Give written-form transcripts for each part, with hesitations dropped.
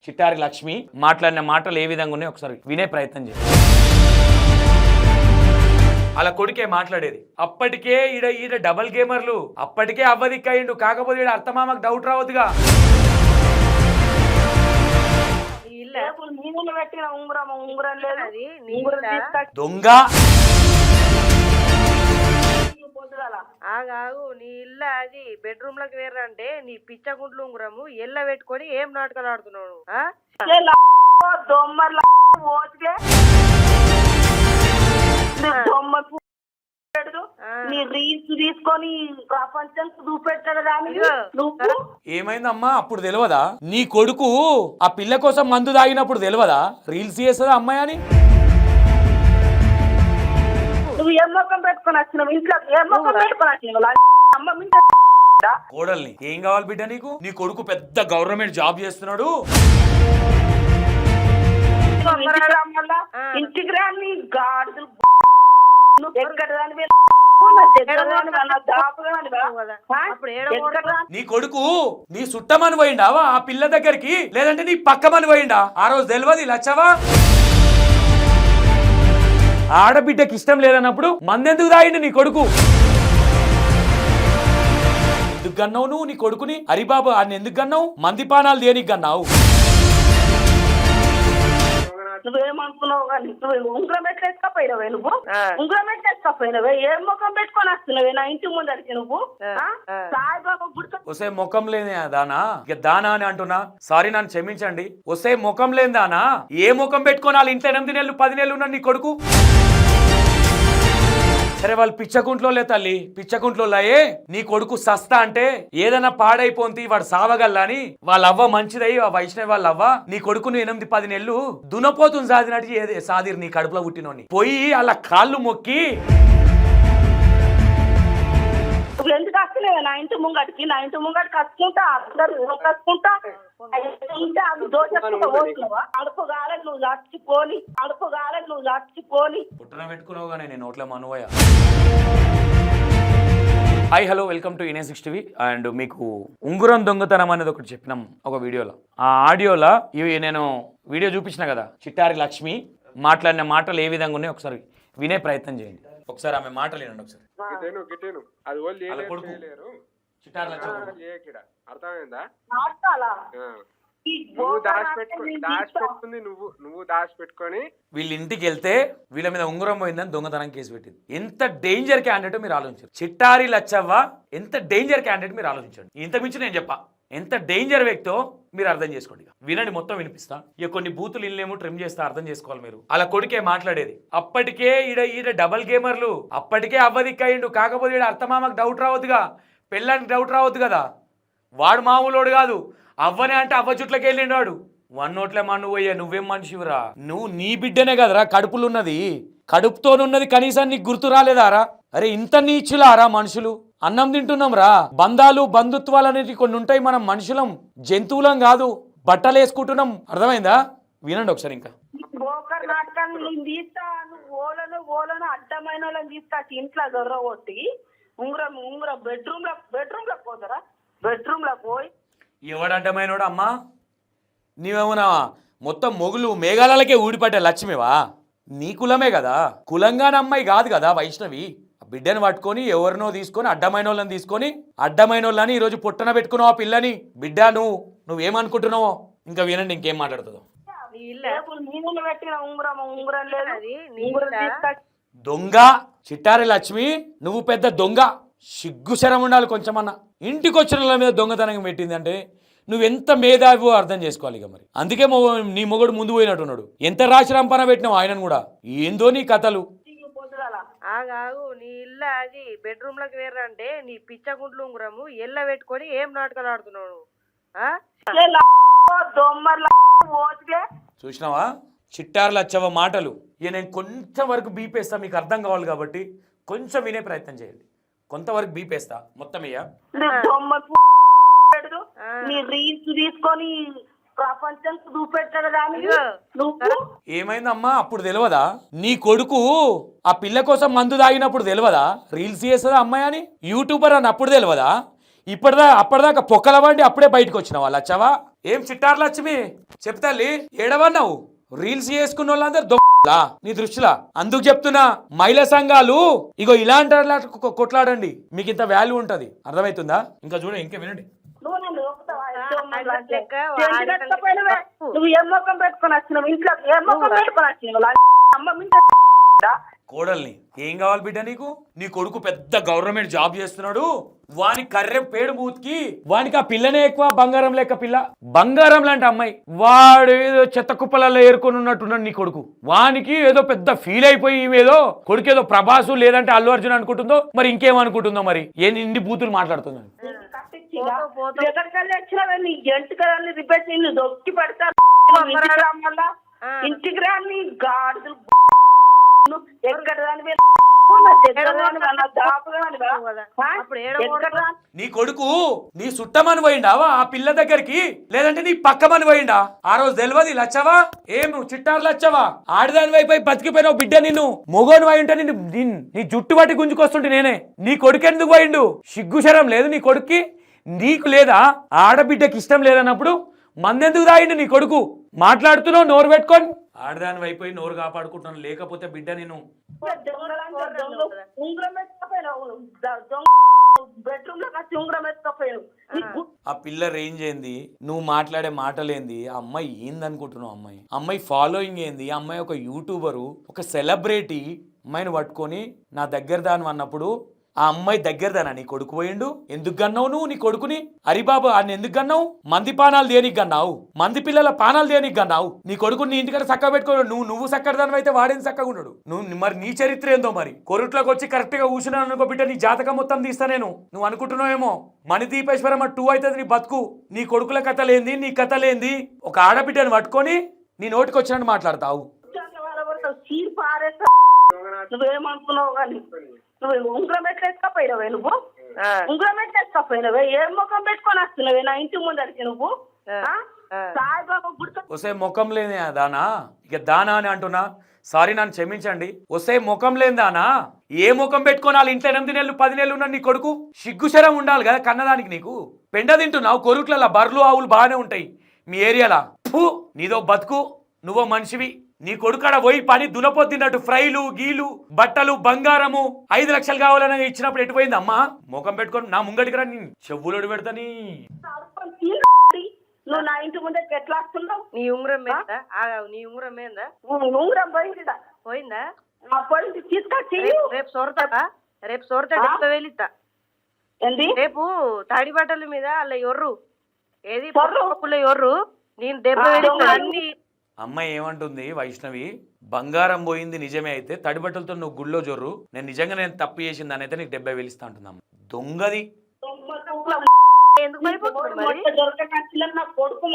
చిట్టారి లక్ష్మి మాట్లాడిన మాటలు ఏ విధంగా ఉన్నాయో ఒకసారి వినే ప్రయత్నం చేయండి. అలా కొడుకే మాట్లాడేది. అప్పటికే ఈడ డబల్ గేమర్లు, అప్పటికే అవ్వదిక్కయిండు. కాకపోతే ఈడ అర్థమామకు డౌట్ రావద్దుగా. దొంగ ఆగాగు నీ ఇల్లు అది బెడ్రూమ్ లోకి వేరంటే నీ పిచ్చగుంట్లు ఉంగురము ఎల్ల పెట్టుకొని ఏం నాటకాలు ఆడుతున్నావు తీసుకొని ప్రపంచం చూపెట్టాడు. ఏమైందమ్మా అప్పుడు తెలియదా? నీ కొడుకు ఆ పిల్ల కోసం మందు తాగినప్పుడు తెలియదా రీల్స్ చేస్తుందా అమ్మాయి అని? నువ్వు ఏ మొక్కం పెట్టుకొని వచ్చినావు ఇంట్లో? ఏ మొక్కం పెట్టుకొని వచ్చినావు? కోడల్ని ఏం కావాలి బిడ్డ నీకు? నీ కొడుకు పెద్ద గవర్నమెంట్ జాబ్ చేస్తున్నాడు. ఇంటికి రాని గాడులు నీ కొడుకు నీ సుట్టమని పోయిండావా ఆ పిల్ల దగ్గరికి, లేదంటే నీ పక్కమని పోయిండా? ఆ రోజు తెలియదు లచ్చవా? ఆడబిడ్డకి ఇష్టం లేదన్నప్పుడు మందెందుకు తాగిండు నీ కొడుకు? ఎందుకు గన్నావు నువ్వు నీ కొడుకుని? హరిబాబు ఆయన ఎందుకు గన్నావు? మందిపానాలు దేనికి గన్నావు? నువ్వేమనుకున్నావు కానీ నువ్వు ఉంగరం పెట్టేసుకపోయినవే, నువ్వు ఉంగరం పెట్టేసుకపోయినవే, ఏ ముఖం పెట్టుకొని వస్తున్నావే నా ఇంటి ముందరికి? నువ్వు సాయిబాబా వస్తే ముఖం లేని దానా? ఇక దానా అని అంటున్నా, సారీ నన్ను క్షమించండి. వస్తే ముఖం లేని దానా? ఏ ముఖం పెట్టుకొని వాళ్ళ ఇంట్లో 8 నెలలు 10 నెలలు ఉన్నాడు నీ కొడుకు? సరే వాళ్ళు పిచ్చకుంట్లోలే తల్లి, పిచ్చకుంట్లోలాయే. నీ కొడుకు సస్తా అంటే ఏదైనా పాడైపోంది వాడు సావగల్లా అని వాళ్ళ అవ్వ మంచిదై ఆ వైష్ణవి వాళ్ళ అవ్వ నీ కొడుకును 8-10 నెలలు దునపోతుంది సాదినట్టు ఏదే సాదిరు నీ కడుపులో పుట్టినోని పోయి అలా కాళ్ళు మొక్కి ఎందుకు వస్తున్నావే నా ఇంటి ముంగడికి? నా ఇంటి ముంగడికి కసుకుంటా కసుకుంటా అడుపు కాలేదు నువ్వు చచ్చిపోని, అడుపు కాలేదు నువ్వు చచ్చిపోని. పుట్టన పెట్టుకున్నావుగా నేను నోట్ల మనువయ్య. హాయ్ హలో వెల్కమ్ టు ఇనే6 టీవీ. అండ్ మీకు ఉంగురం దొంగతనం అనేది ఒకటి చెప్పినాం ఒక వీడియోలో. ఆ ఆడియోలో ఇవి నేను వీడియో చూపించిన కదా, చిట్టారి లక్ష్మి మాట్లాడిన మాటలు ఏ విధంగా ఉన్నాయో ఒకసారి వినే ప్రయత్నం చేయండి. ఒకసారి ఆమె మాటలు వినండి ఒకసారి. నువ్వు దాచిపెట్టుకొని వీళ్ళ ఇంటికి వెళ్తే వీళ్ళ మీద ఉంగరం పోయిందని దొంగతనం కేసు పెట్టింది. ఎంత డేంజర్ క్యాండిడేట్ మీరు ఆలోచించారు. చిట్టారి లచ్చవ్వ ఎంత డేంజర్ క్యాండిడేట్ మీరు ఆలోచించండి. ఇంతకుమించి నేను చెప్పా ఎంత డేంజర్ వ్యక్తో మీరు అర్థం చేసుకోండి. వినండి, మొత్తం వినిపిస్తా. ఇక కొన్ని బూతులు ఇల్లేమో ట్రిమ్ చేస్తా, అర్థం చేసుకోవాలి మీరు. అలా కొడుకే మాట్లాడేది. అప్పటికే ఈడ డబల్ గేమర్లు, అప్పటికే అవ్వదిక్కయిండు. కాకపోతే ఈడ అర్థమామకు డౌట్ రావద్దుగా, పెళ్ళానికి డౌట్ రావద్దు కదా. వాడు మామూలోడు కాదు, అవ్వనే అంటే అవ్వ చుట్లకి వెళ్ళిండు వాడు. వన్నోట్లే మన్ను పోయా, నువ్వేం మనిషివిరా? నువ్వు నీ బిడ్డనే కదరా కడుపులున్నది, కడుపుతోనున్నది కనీసం నీకు గుర్తు రాలేదారా? అరే ఇంత నీచులారా మనుషులు? అన్నం తింటున్నాం రా. బంధాలు బంధుత్వాలు అనేవి కొన్ని ఉంటాయి. మనం మనుషులం, జంతువులం కాదు. బట్టలు వేసుకుంటున్నాం, అర్థమైందా? వినండి ఒకసారి. ఇంకా నాటకాన్ని నేను తీస్తా, ఓలను అడ్డమైన వాళ్ళని తీసుకొచ్చి ఇంట్లో దొర్ర కొట్టి ఉంగరం బెడ్రూమ్ లో పోతారా? బెడ్రూమ్ లో పోయి ఎవడు అడ్డమైనోడు అమ్మా? నీవేమన్నా మొత్తం మొగులు మేఘాలకే ఊడిపడ్డే లక్ష్మివా? నీ కులమే కదా, కులంగానే అమ్మాయి కాదు కదా వైష్ణవి. బిడ్డను పట్టుకొని ఎవరినో తీసుకొని అడ్డమైన వాళ్ళని తీసుకొని అడ్డమైన వాళ్ళని ఈరోజు పుట్టన పెట్టుకున్నావు ఆ పిల్లని. బిడ్డ నువ్వేమనుకుంటున్నావో ఇంకా వినండి ఇంకేం మాట్లాడుతుందో. దొంగ చిట్టారి లక్ష్మి, నువ్వు పెద్ద దొంగ. సిగ్గు శరం ఉండాలి కొంచెమన్నా. ఇంటికి వచ్చిన వాళ్ళ మీద దొంగతనం పెట్టింది అంటే నువ్వెంత మేధావో అర్థం చేసుకోవాలి ఇక. మరి అందుకే నీ మొగుడు ముందు పోయినట్టున్నాడు. ఎంత రాశి రంపన పెట్టినావు ఆయనను కూడా. ఏందో నీ కథలు. ఆగాగు నీ ఇల్లు అది బెడ్రూమ్ లోకి వేరంటే నీ పిచ్చగుంట్లు ఉంగురము ఎల్ల పెట్టుకొని ఏం నాటకాలు ఆడుతున్నావు? చూసినావా చిట్టారి లచ్చవ్వ మాటలు? ఇక నేను కొంచెం వరకు బీపేస్తా, మీకు అర్థం కావాలి కాబట్టి కొంచెం వినే ప్రయత్నం చేయండి. కొంతవరకు బీపేస్తా, మొత్తం ఇయ్య తీసుకొని ప్రపంచం చూపెట్టాడు. ఏమైందమ్మా అప్పుడు తెలియదా? నీ కొడుకు ఆ పిల్ల కోసం మందు తాగినప్పుడు తెలియదా రీల్స్ చేస్తుందా అమ్మాయి అని? యూట్యూబర్ అని అప్పుడు తెలియదా? అప్పటిదాకా పొక్కల వండి అప్పుడే బయటకు వచ్చినావా లచ్చవా? ఏం చిట్టారు లక్ష్మి చెప్తాలి ఏడవన్నావు రీల్స్ చేసుకున్న వాళ్ళందరూ దొంగలా నీ దృష్టిలా అందుకు చెప్తున్నా మహిళా సంఘాలు ఇగో ఇలాంటి వాళ్ళ కొట్లాడండి మీకు ఇంత వాల్యూ ఉంటది అర్థమవుతుందా ఇంకా చూడండి ఇంకా వినండి నువ్వు నన్ను ఒప్పుతావా? లెక్క చెంచు కట్టకపోయినవే. నువ్వు ఏ మొక్కం పెట్టుకొని వచ్చినావు ఇంట్లో? ఏ మొక్కం పెట్టుకొని వచ్చినావు? అమ్మ మింట కోడల్ని ఏం కావాలి బిడ్డ నీకు నీ కొడుకు పెద్ద గవర్నమెంట్ జాబ్ చేస్తున్నాడు వాని కర్రె పేడు మూతికి వానికి ఆ పిల్లనే ఎక్కువ బంగారం లెక్క పిల్ల బంగారం లాంటి అమ్మాయి వాడు ఏదో చెత్త కుప్పలలో ఏరుకొని ఉన్నట్టున్నాడు నీ కొడుకు వానికి ఏదో పెద్ద ఫీల్ అయిపోయి ఏదో కొడుకు ఏదో ప్రభాసు లేదంటే అల్లు అర్జున్ అనుకుంటుందో మరి ఇంకేమనుకుంటుందో మరి ఏంది ఇన్ని బూతులు మాట్లాడుతున్నాను ఎక్కడికెళ్ళి వచ్చినావే? నీ జంటుకల్ని రిపేర్ నిన్ను దొక్కి పెడతారు ఇంటికి రా నీ గాడులు ఎక్కడ దానివే నీ కొడుకు నీ సుట్టమని పోయిండావా ఆ పిల్ల దగ్గరికి లేదంటే నీ పక్కమని పోయిండా ఆ రోజు తెలియదు లచ్చవా ఏం చిట్టారు లచ్చవా ఆడదాని వైపు బతికిపోయినావు బిడ్డ నిన్ను మొగోని పోయింటే నిన్ను నీ జుట్టు పట్టి గుంజుకొస్తుంటే నేనే నీ కొడుకు ఎందుకు పోయిండు సిగ్గుశరం లేదు నీ కొడుక్కి నీకు లేదా ఆడబిడ్డకి ఇష్టం లేదన్నప్పుడు మందెందుకు తాగిండు నీ కొడుకు మాట్లాడుతున్నావు నోరు పెట్టుకొని ఆడదాని వైపు నోరు కాపాడుకుంటున్నాను లేకపోతే బిడ్డ నేను ఉంగరం ఎత్తుకపోయినావు బెడ్రూమ్ లో వచ్చి ఉంగరం ఎత్తుకపోయావు ఆ పిల్ల రేంజ్ ఏంది నువ్వు మాట్లాడే మాటలేంది ఆ అమ్మాయి ఏందనుకుంటున్నావు అమ్మాయి ఫాలోయింగ్ ఏంది ఆ అమ్మాయి ఒక యూట్యూబరు ఒక సెలబ్రిటీ అమ్మాయిని పట్టుకొని నా దగ్గర దాని అన్నప్పుడు ఆ అమ్మాయి దగ్గరదానా నీ కొడుకు పోయిండు ఎందుకు గన్నావు నువ్వు నీ కొడుకుని అరిబాబు ఆయన ఎందుకు గన్నావు మంది పానాలు దేనికి గన్నావు మంది పిల్లల పానాలు దేనికి గన్నావు నీ కొడుకుని నీ ఇంటికడ చక్కగా పెట్టుకోడు నువ్వు చక్కడదాని అయితే వాడేది చక్కగా ఉండడు నువ్వు మరి నీ చరిత్ర ఏందో మరి కొరుట్లోకి వచ్చి కరెక్ట్ గా కూర్చున్నాను అనుకో బిడ్డ నీ జాతకం మొత్తం తీస్తా నేను నువ్వు అనుకుంటున్నావేమో మణిదీపేశ్వరం 2 అవుతుంది నీ బతుకు నీ కొడుకుల కథలేంది నీ కథలేంది ఒక ఆడబిడ్డని పట్టుకొని నీ నోటికి వచ్చినట్టు మాట్లాడతావు నువ్వేమనుకున్నావు కానీ నువ్వు ఉంగరం ఎట్లేసుకపోయినవే నువ్వు ఉంగరం ఎట్లేసుకపోయినవే ఏ ముఖం పెట్టుకొని వస్తున్నావే నా ఇంటి ముందరికి నువ్వు సాయిబాబా గుర్తు వస్తే ముఖం లేని దానా ఇక దానా అని అంటున్నా సారీ నన్ను క్షమించండి వస్తే ముఖం లేని దానా ఏ ముఖం పెట్టుకొని వాళ్ళ ఇంట్లో 8 నెలలు 10 నెలలు ఉన్నాడు నీ కొడుకు సిగ్గుశరం ఉండాలి కదా కన్నదానికి నీకు పెండ తింటున్నావు కొరుట్లలో బర్రెలు ఆవులు బాగానే ఉంటాయి మీ ఏరియాలో నీదో బతుకు నువ్వో మనిషివి నీ కొడుకాడ పోయి పని దునపోతున్నట్టు ఫ్రైలు గీలు బట్టలు బంగారము 5 లక్షలు కావాలని ఇచ్చినప్పుడు ఎటుపోయింది అమ్మా ముఖం పెట్టుకొని నా ముంగడికి రా నీ చెవులోడు పెడతాని నువ్వు నా ఇంటి ముందే ఎట్లా వస్తున్నావు? నీ ఉంగరం మీద నీ ఉంగరం మీద ఉంగరం పోయిందా? పోయిందా? పోయింది తీసుకొచ్చి రేపు సొరతా 70,000 ఇస్తా ఏంది రేపు తాడి బట్టల మీద అలా ఎర్రు ఏది ఎర్రు నేను 70,000 అన్ని అమ్మాయి ఏమంటుంది వైష్ణవి బంగారం పోయింది నిజమే అయితే తడిబట్టలతో నువ్వు గుళ్ళో జొర్రు నేను తప్పు చేసింది అని అయితే నీకు 70,000 ఇస్తా అంటుంది అమ్మ దొంగది ఎందుకు పడిపోతుంది మరి నా కొడుకు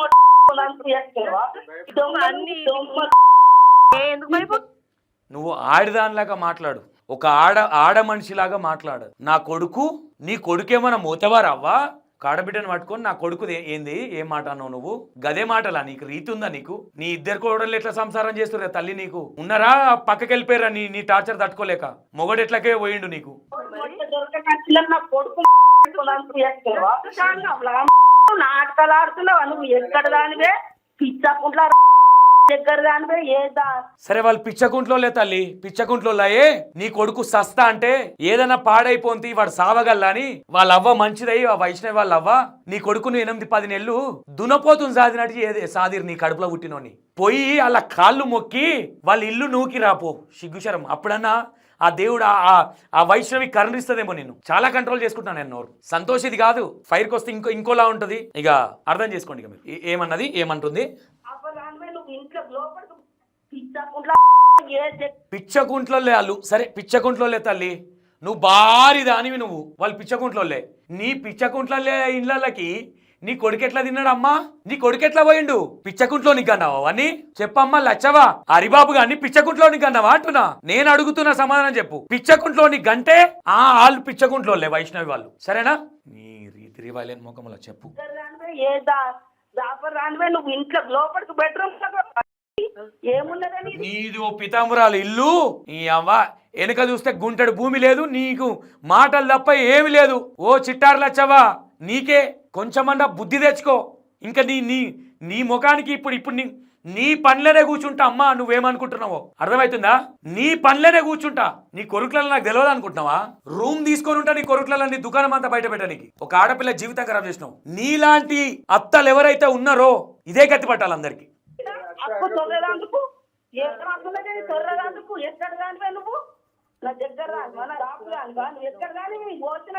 ఎందుకు పడిపోతుంది నువ్వు ఆడదానిలాగా మాట్లాడు ఒక ఆడ మనిషిలాగా మాట్లాడు నా కొడుకు నీ కొడుకేమన్నా మోతవారవ్వా కాడబిడ్డను పట్టుకొని నా కొడుకు ఏంది ఏం మాట అన్నావు నువ్వు గదే మాటలా నీకు రీతి ఉందా నీకు నీ ఇద్దరు కోడళ్ళు ఎట్లా సంసారం చేస్తుర్రా తల్లి నీకు ఉన్నారా పక్కకి వెళ్ళిపోయారా నీ టార్చర్ తట్టుకోలేక మొగడు ఎట్లాకే పోయిండు నీకు నా కొడుకు నాటకాలు ఆడుతున్నావా నువ్వు ఎక్కడ దానివే పిచ్చకుంట్లా దగ్గర దానివే ఏదా సరే వాళ్ళు పిచ్చకుంట్లోలే తల్లి పిచ్చకుంట్లోలాయే నీ కొడుకు సస్తా అంటే ఏదైనా పాడైపోంది వాడు సావగల్లా అని వాళ్ళ అవ్వ మంచిదై ఆ వైష్ణవి వాళ్ళ అవ్వ నీ కొడుకును 8-10 నెలలు దునపోతుంది సాదినట్టు ఏదే సాదిరు నీ కడుపులో పుట్టినోని పోయి వాళ్ళ కాళ్ళు మొక్కి వాళ్ళ ఇల్లు నూకి రాపో సిగ్గుశరం అప్పుడన్నా ఆ దేవుడు ఆ వైష్ణవి కరుణిస్తుందేమో నేను చాలా కంట్రోల్ చేసుకుంటున్నాను నేను నోరు సంతోష్ ఇది కాదు ఫైర్కి వస్తే ఇంకోలా ఉంటది ఇక అర్థం చేసుకోండి ఇక మీరు ఏమన్నది ఏమంటుంది పిచ్చకుంట్లోలే వాళ్ళు సరే పిచ్చకుంట్లోలే తల్లి నువ్వు భారీ దానివి నువ్వు వాళ్ళు పిచ్చకుంట్లోలే నీ పిచ్చకుంట్లలే ఇళ్ళకి నీ కొడుకెట్లా తిన్నాడు అమ్మా నీ కొడుకెట్లా పోయిండు పిచ్చకుంట్లో నీకు అన్నావా అని చెప్పమ్మా లచ్చవా హరిబాబు గాని పిచ్చకుంట్లో నీకు అన్నావా అంటున్నా నేను అడుగుతున్న సమాధానం చెప్పు పిచ్చకుంట్లో నీ గంటే వాళ్ళు పిచ్చకుంట్లోలే వైష్ణవి వాళ్ళు సరేనా నీ రీతి రివాలేని ముఖంలో చెప్పు నువ్వు ఇంట్లో లోపలికి బెడ్రూమ్ ఏమున్నదని నీది ఓ పితాంబరాలు ఇల్లు నీ అవ్వ వెనక చూస్తే గుంటడు భూమి లేదు నీకు మాటలు తప్ప ఏమి లేదు ఓ చిట్టారు లచ్చవా నీకే కొంచెమన్నా బుద్ధి తెచ్చుకో ఇంకా నీ నీ నీ ముఖానికి ఇప్పుడు నీ పనిలోనే కూర్చుంటా అమ్మా, నువ్వేమనుకుంటున్నావో అర్థమవుతుందా? నీ పనిలోనే కూర్చుంటా, నీ కొరుకులలో నాకు తెలియదు అనుకుంటున్నావా? రూమ్ తీసుకొని ఉంటా నీ కొరుకులలో, నీ దుకాణం అంతా బయట పెట్టడానికి. ఒక ఆడపిల్ల జీవితం ఖరాబ్ చేసినావు. నీలాంటి అత్తలు ఎవరైతే ఉన్నారో ఇదే గట్టి పట్టాలి అందరికి. అప్పు తొర్రేదాందుకు ఎక్కడ అప్పులకి తొర్రేదాందుకు ఎక్కడ దానిపై నువ్వు నా దగ్గర మన రాపులాగా నువ్వు ఎక్కడ కానీ వచ్చిన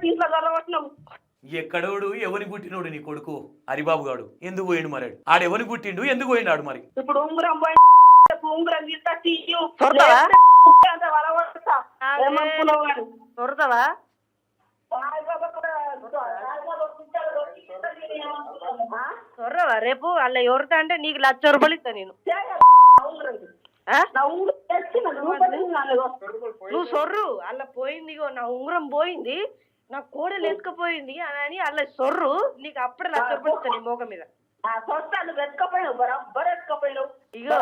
దీంట్లో జరగబట్టినావు. ఎక్కడోడు ఎవరి పుట్టినోడు నీ కొడుకు హరిబాబు గాడు ఎందుకు పోయిండు మరి? ఆడెవరిని పుట్టిండు ఎందుకు పోయిండు ఆడు మరి? ఇప్పుడు ఉంగరం పోయి ఉంగరం తీస్తా తీయు ఏమనుకున్నావు కానీ దొరకవా? సొర్రవా రేపు అలా ఎవరితో అంటే నీకు 1,00,000 రూపాయలు ఇస్తా నేను. నువ్వు సొర్రు అలా పోయింది, నా ఉంగరం పోయింది, నా కోడలు ఎత్తుకపోయింది అని అలా సొర్రు, నీకు అప్పుడే 1,00,000 రూపాయలు ఇస్తా నీ మోగ మీద. ఇగో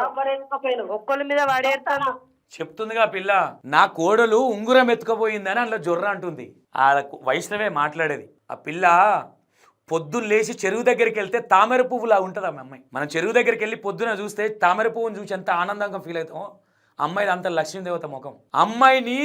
ఒక్కళ్ళ మీద వాడేస్తాను చెప్తుందిగా పిల్ల. నా కోడలు ఉంగురం ఎత్తుకపోయిందని అందులో జొర్ర అంటుంది. ఆ వైష్ణవే మాట్లాడేది. ఆ పిల్ల పొద్దున్న లేచి చెరువు దగ్గరికి వెళ్తే తామర పువ్వులా ఉంటుంది ఆ అమ్మాయి. మనం చెరువు దగ్గరికి వెళ్ళి పొద్దున చూస్తే తామర పువ్వుని చూసి ఎంత ఆనందంగా ఫీల్ అవుతామో అమ్మాయి అంత లక్ష్మీదేవత ముఖం. అమ్మాయిని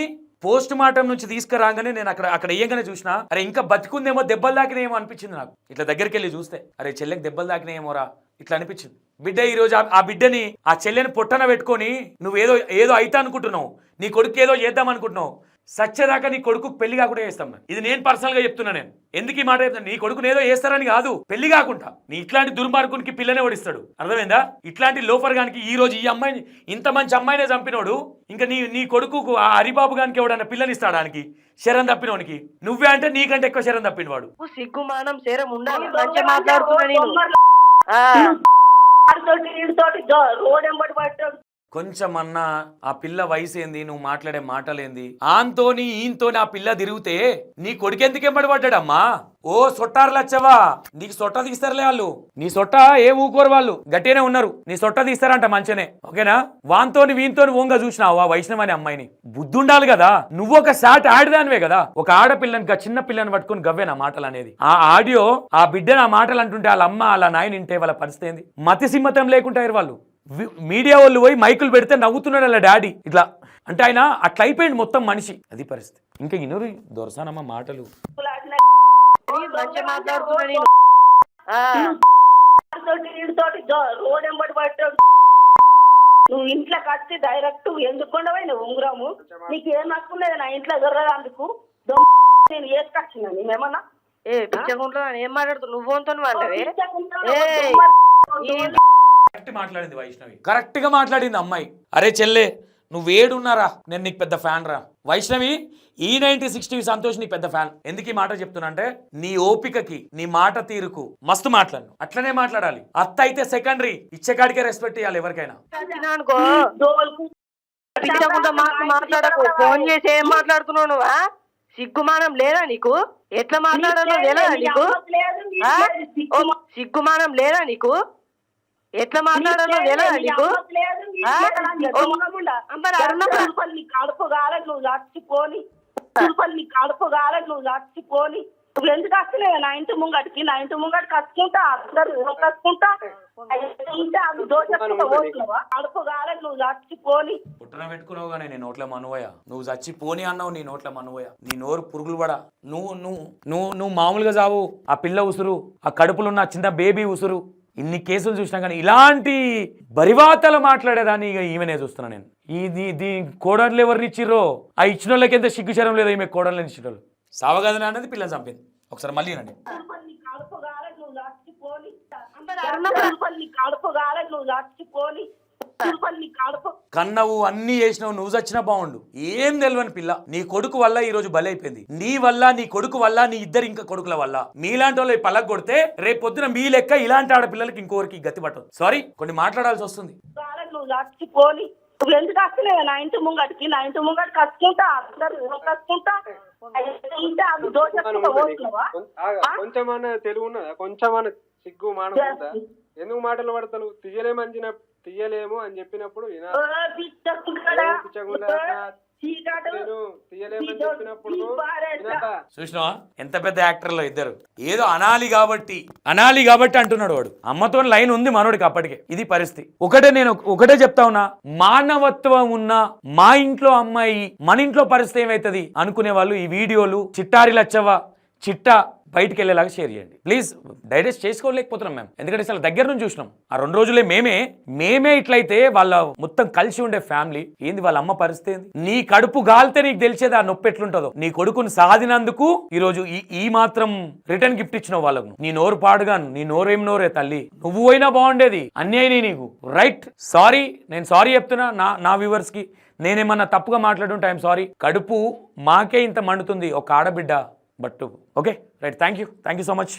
పోస్ట్ మార్టం నుంచి తీసుకురాగానే నేను అక్కడ వేయగానే చూసినా, అరే ఇంకా బతికుందేమో, దెబ్బలు దాకినేమో అనిపించింది నాకు. ఇట్లా దగ్గరికి వెళ్ళి చూస్తే అరే చెల్లెకి దెబ్బలు దాకినేమోరా ఇట్లా అనిపించింది. బిడ్డ ఈరోజు ఆ బిడ్డని ఆ చెల్లెని పొట్టన పెట్టుకొని నువ్వేదో ఏదో అయితా అనుకుంటున్నావు, నీ కొడుకు ఏదో చేద్దాం అనుకుంటున్నావు. సచ్చేదాకా నీ కొడుకు పెళ్లి కాకుండా చేస్తాం. ఇది నేను పర్సనల్ గా చెప్తున్నా. నేను ఎందుకు ఈ మాట చెప్తాను, నీ కొడుకుని ఏదో చేస్తారని కాదు, పెళ్లి కాకుండా నీ ఇట్లాంటి దుర్మార్గునికి పిల్లనే ఓడిస్తాడు. అర్థమైందా? ఇట్లాంటి లోఫర్ గానికి ఈ రోజు ఈ అమ్మాయిని, ఇంత మంచి అమ్మాయినే చంపినోడు ఇంకా నీ కొడుకు ఆ హరిబాబు గానికి ఎవడన్నా పిల్లనిస్తాడానికి శరం తప్పినోనికి నువ్వే అంటే నీకంటే ఎక్కువ శరం తప్పిన వాడు. సిగ్గుమానం శరం ఉండాలి. మంచిగా మాట్లాడుతున్నా నేను. రోడెంబడి పట్టాడు. కొంచెమన్నా ఆ పిల్ల వయసు ఏంది, నువ్వు మాట్లాడే మాటలేంది? ఆంతోని ఈంతోని ఆ పిల్ల తిరిగితే నీ కొడుకెందుకు ఎంబడి పడ్డాడమ్మా? ఓ సొట్టారు లచ్చవా, నీకు సొట్ట తీస్తారులే వాళ్ళు. నీ సొట్ట ఏ ఊకోరు, వాళ్ళు గట్టిగానే ఉన్నారు. నీ సొట్ట తీస్తారంట మంచినే, ఓకేనా? వాంతోని వీంతోని ఓంగా చూసినావు ఆ వైష్ణవ్ అనే అమ్మాయిని. బుద్ధి ఉండాలి కదా. నువ్వు ఒక శాట్ ఆడదానివే కదా. ఒక ఆడపిల్లని చిన్న పిల్లని పట్టుకుని గవ్వేనా మాటలు అనేది? ఆ ఆడియో ఆ బిడ్డను ఆ మాటలు అంటుంటే వాళ్ళ అమ్మ వాళ్ళ నాయన వింటే వాళ్ళ పరిస్థితి ఏంది? మతి సిమ్మతం లేకుంటారు వాళ్ళు. మీడియా వాళ్ళు పోయి మైకులు పెడితే నవ్వుతున్నాడు వాళ్ళ డాడీ ఇట్లా అంటే. ఆయన అట్లా అయిపోయింది మొత్తం మనిషి. అది పరిస్థితి. ఇంకా ఇన్నోరు దొరసానమ్మ మాటలు. మంచిగా మాట్లాడుతున్నా నేను. రోడెంబడి పట్టాడు. నువ్వు ఇంట్లో కట్టి డైరెక్ట్ ఎందుకు ఉండవు ఉంగరము? నీకు ఏం నచ్చులేదు నా ఇంట్లో దొరకదందుకు. నేను వేసుకొచ్చినా నేనేమన్నా పిచ్చగుంట్లో ఏం మాట్లాడుతు నువ్వు మాట్లాడే కరెక్ట్ మాట్లాడింది వైష్ణవి, కరెక్ట్ గా మాట్లాడింది అమ్మాయి. అరే చెల్లె నువ్వేడున్నారా, నేను నీకు పెద్ద ఫ్యాన్ రా. వైష్ణవి E9060 సంతోష్ నీకు పెద్ద ఫ్యాన్. ఎందుకు ఈ మాట చెప్తున్నా అంటే నీ ఓపికకి నీ మాట తీరుకు మస్తు మాట్లాడు. అట్లనే మాట్లాడాలి. అత్త అయితే సెకండరీ, ఇచ్చేకాడికే రెస్పెక్ట్ ఇవ్వాలి ఎవరికైనా. మాట్లాడకు. ఫోన్ చేసి ఏం మాట్లాడుతున్నావు నువ్వా? సిగ్గుమానం లేదా నీకు? ఎట్లా మాట్లాడాలో లేదా నీకు? సిగ్గుమానం లేదా నీకు? ఎట్లా మాట్లాడాలో లేదా నీకు? కడుపు కాలేదు నువ్వు చచ్చిపోని, కడుపు కాలేదు నువ్వు చచ్చిపోని. నువ్వు ఎందుకు వస్తలేవు నా ఇంటి ముంగటికి? నా ఇంటి ముంగటికి కట్టుకుంటా అందరు కట్టుకుంటా కడుపు కాలేదు నువ్వు చచ్చిపోని. పుట్టన పెట్టుకున్నావు కానీ నీ నోట్ల మనువయ. నువ్వు చచ్చిపోని అన్నావు, నీ నోట్ల మనువయ. నీ నోరు పురుగులు పడా. నువ్వు మామూలుగా చావు. ఆ పిల్ల ఉసురు, ఆ కడుపులున్న చిన్న బేబీ ఉసురు. ఇన్ని కేసులు చూసినా కానీ ఇలాంటి బరివాతలు మాట్లాడేదాన్ని ఇక ఈమెనే చూస్తున్నా నేను. దీని కోడళ్ళు ఎవరిని ఇచ్చిర్రో ఆ ఇచ్చిన వాళ్ళకి ఎంత సిగ్గుచరం లేదో ఈమె కోడళ్ళని ఇచ్చిన వాళ్ళు. సావగదన అనేది పిల్లని చంపింది. ఒకసారి మళ్ళీ రండి. కన్నవు అన్ని చేసినావు, నువ్వు చచ్చినా బాగుండు. ఏం తెలియని పిల్ల. నీ కొడుకు వల్ల ఈ రోజు బలైపోయింది. నీ వల్ల, నీ కొడుకు వల్ల, నీ ఇద్దరు ఇంకా కొడుకుల వల్ల. మీలాంటి వాళ్ళు పలక కొడితే రేపు పొద్దున మీ లెక్క ఇలాంటి ఆడపిల్లలకి ఇంకోరికి గతి పట్టదు. సారీ, కొన్ని మాట్లాడాల్సి వస్తుంది. నువ్వు ఎందుకు వస్తలేవు నా ఇంటి ముంగటికి? నా ఇంటి ముంగటి కట్టుకుంటా అందరు కట్టుకుంటా. కొంచెమన్నా తెలుగు ఉన్నదా? కొంచెమన్నా సిగ్గు మానవుందా? ఎందుకు మాటలు పడతాను? తీయలేము అని చెప్పినప్పుడు చీకాటు నేను తీయలేమని చెప్పినప్పుడు వినబ్బా. చూసినావా ఎంత పెద్ద యాక్టర్లో ఇద్దరు ఏదో అనాలి కాబట్టి అంటున్నాడు వాడు. అమ్మతో లైన్ ఉంది మనోడికి అప్పటికే. ఇది పరిస్థితి. నేను ఒకటే చెప్తా ఉన్నా, మానవత్వం ఉన్న మా ఇంట్లో అమ్మాయి మన ఇంట్లో పరిస్థితి ఏమైతుంది అనుకునే వాళ్ళు ఈ వీడియోలు చిట్టారి లచ్చవ్వ చిట్టా బయటికి వెళ్ళేలాగా షేర్ చేయండి ప్లీజ్. డైజెస్ట్ చేసుకోలేకపోతున్నాం మేము, ఎందుకంటే అసలు దగ్గర నుంచి చూసినాం. ఆ 2 రోజులే మేమే ఇట్లయితే వాళ్ళ మొత్తం కలిసి ఉండే ఫ్యామిలీ ఏంది, వాళ్ళ అమ్మ పరిస్థితి ఏంది? నీ కడుపు గాలితే నీకు తెలిసేది ఆ నొప్పి ఎట్లుంటుందో. నీ కొడుకుని సాధినందుకు ఈరోజు ఈ మాత్రం రిటర్న్ గిఫ్ట్ ఇచ్చినావు వాళ్ళకు. నీ నోరు పాడుగాను, నీ నోరేం నోరే తల్లి, నువ్వు పోయినా బాగుండేది. అన్యాయం నీకు. రైట్, సారీ, నేను సారీ చెప్తున్నా నా వ్యూవర్స్ కి. నేనేమన్నా తప్పుగా మాట్లాడుంటే ఐఎమ్ సారీ. కడుపు మాకే ఇంత మండుతుంది ఒక ఆడబిడ్డ but okay right. Thank you so much.